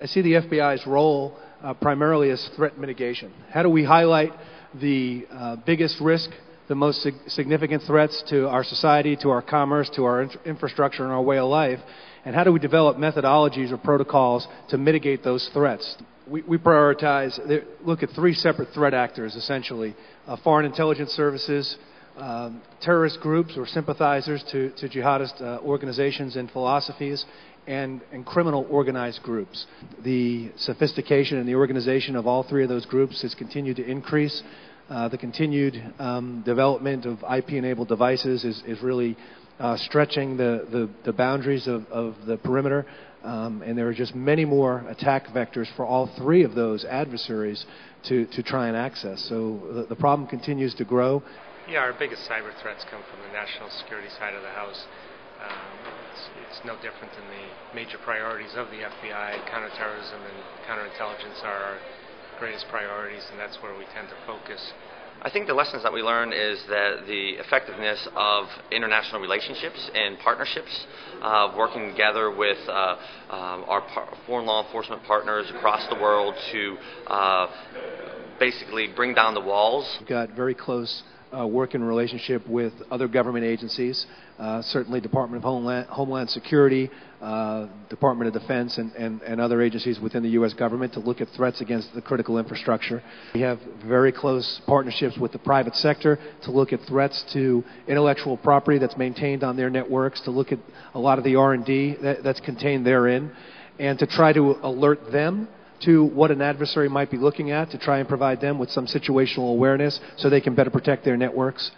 I see the FBI's role primarily as threat mitigation. How do we highlight the biggest risk, the most significant threats to our society, to our commerce, to our infrastructure and our way of life, and how do we develop methodologies or protocols to mitigate those threats? We prioritize, look at three separate threat actors, essentially. Foreign intelligence services, terrorist groups or sympathizers to jihadist organizations and philosophies, and criminal organized groups. The sophistication and the organization of all three of those groups has continued to increase. The continued development of IP-enabled devices is really stretching the boundaries of the perimeter, and there are just many more attack vectors for all three of those adversaries to try and access. So the problem continues to grow. Yeah, our biggest cyber threats come from the national security side of the house. It's no different than the major priorities of the FBI. Counterterrorism and counterintelligence are our greatest priorities, and that's where we tend to focus. I think the lessons that we learned is that the effectiveness of international relationships and partnerships, working together with our foreign law enforcement partners across the world to basically bring down the walls. We've got very close working relationship with other government agencies, certainly Department of Homeland Security, Department of Defense, and other agencies within the U.S. government to look at threats against the critical infrastructure. We have very close partnerships with the private sector to look at threats to intellectual property that's maintained on their networks, to look at a lot of the R&D that's contained therein, and to try to alert them to what an adversary might be looking at, to try and provide them with some situational awareness so they can better protect their networks.